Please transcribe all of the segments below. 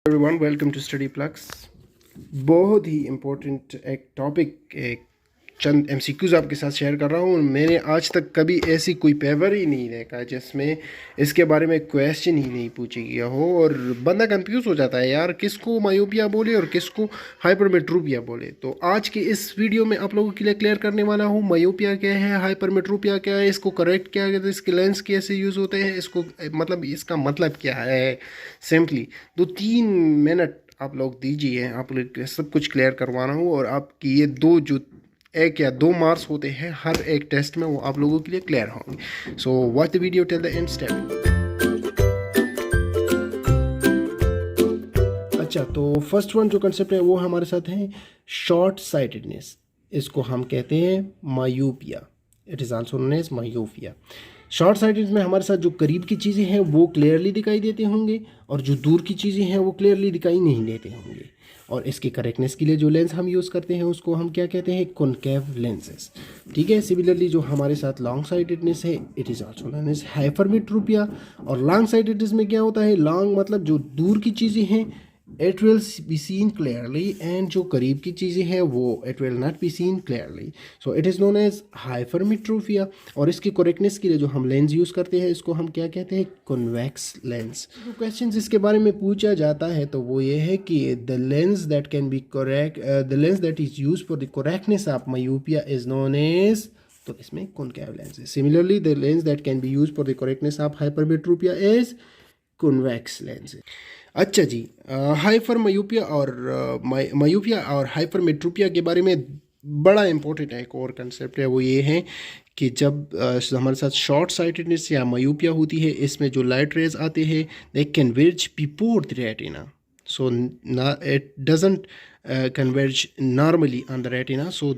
Everyone, welcome to Study Flux. बहुत ही important एक टॉपिक, एक चंद एमसीक्यूज़ आपके साथ शेयर कर रहा हूँ। मैंने आज तक कभी ऐसी कोई पेपर ही नहीं देखा जिसमें इसके बारे में क्वेश्चन ही नहीं पूछा गया हो और बंदा कंफ्यूज हो जाता है यार, किसको मायोपिया बोले और किसको हाइपरमेट्रोपिया बोले। तो आज के इस वीडियो में आप लोगों के लिए क्लियर करने वाला हूँ मायोपिया क्या है, हाइपरमेट्रोपिया क्या है, इसको करेक्ट क्या है, इसके लेंस कैसे यूज़ होते हैं, इसको मतलब इसका मतलब क्या है। सिंपली 2-3 मिनट आप लोग दीजिए, आप लोग सब कुछ क्लियर करवाना हूँ और आपकी ये दो जो 1 या 2 मार्क्स होते हैं हर एक टेस्ट में, वो आप लोगों के लिए क्लियर होंगे। So watch the video till the end step. अच्छा, तो फर्स्ट वन जो कंसेप्ट है वो हमारे साथ है शॉर्ट साइटेडनेस। इसको हम कहते हैं myopia, it is also known as myopia. Short sighted में हमारे साथ जो करीब की चीज़ें हैं वो क्लियरली दिखाई देते होंगे और जो दूर की चीज़ें हैं वो क्लियरली दिखाई नहीं देते होंगे। और इसकी करेक्टनेस के लिए जो लेंस हम यूज़ करते हैं उसको हम क्या कहते हैं, कॉनकेव लेंसेज। ठीक है। सिमिलरली जो हमारे साथ लॉन्ग साइटेडनेस है, it is also known as hypermetropia. और लॉन्ग साइटेडनेस में क्या होता है, लॉन्ग मतलब जो दूर की चीज़ें हैं it will be seen clearly, and जो करीब की चीज़ें हैं वो it will not be seen clearly, so it is known as hypermetropia। और इसकी करेक्टनेस के लिए जो हम लेंस यूज़ करते हैं इसको हम क्या कहते हैं, कॉन्वेक्स लेंस। जो क्वेश्चन इसके बारे में पूछा जाता है तो वो ये है कि the lens that can be correct, the lens that is use for the correctness of myopia is known as, तो इसमें कॉनकेव लेंस है। Similarly the lens that can be use for the correctness of hypermetropia is convex lens. अच्छा जी, hyper myopia और myopia और hypermetropia के बारे में बड़ा इंपॉर्टेंट एक और कंसेप्ट है, वो ये है कि जब हमारे साथ शॉर्ट साइटेडनेस या मायोपिया होती है, इसमें जो लाइट रेज आते हैं they converge before the retina, so it doesn't converge normally on the retina, so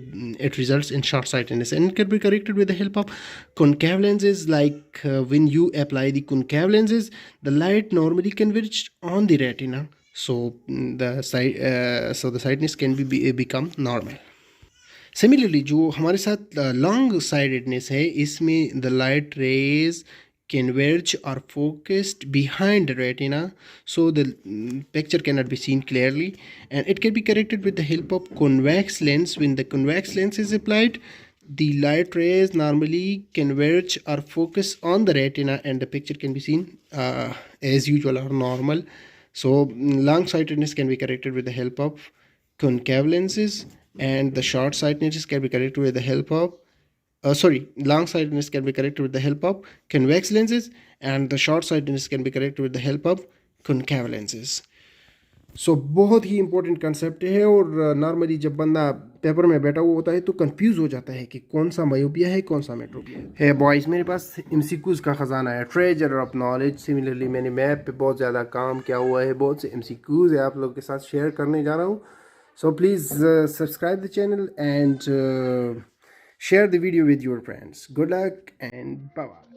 it results in short sightedness, and it can be corrected with the help of concave lenses. Like when you apply the concave lenses, the light normally converges on the retina, so the sightedness can become normal. Similarly जो हमारे साथ long sidedness है, इसमें the light rays converge or focused behind the retina, so the picture cannot be seen clearly, and it can be corrected with the help of convex lens. When the convex lens is applied, the light rays normally converge or focus on the retina and the picture can be seen as usual or normal. So long sightedness can be corrected with the help of concave lenses, and the short sightedness can be corrected with the help of long sightedness can be corrected with the help of convex lenses, and the short sightedness can be corrected with the help of concave lenses. So बहुत ही important concept है और normally जब बंदा paper में बैठा हुआ होता है तो कंफ्यूज हो जाता है कि कौन सा मायोपिया है कौन सा मेट्रोपिया है। बॉयज़, मेरे पास एमसीक्यूज़ का ख़जाना है, ट्रेजर ऑफ नॉलेज। सिमिलरली मैंने मैप पे बहुत ज़्यादा काम किया हुआ है, बहुत से एमसीक्यूज़ है आप लोगों के साथ शेयर करने जा रहा हूँ। So please subscribe the channel and share the video with your friends. Good luck and bye bye.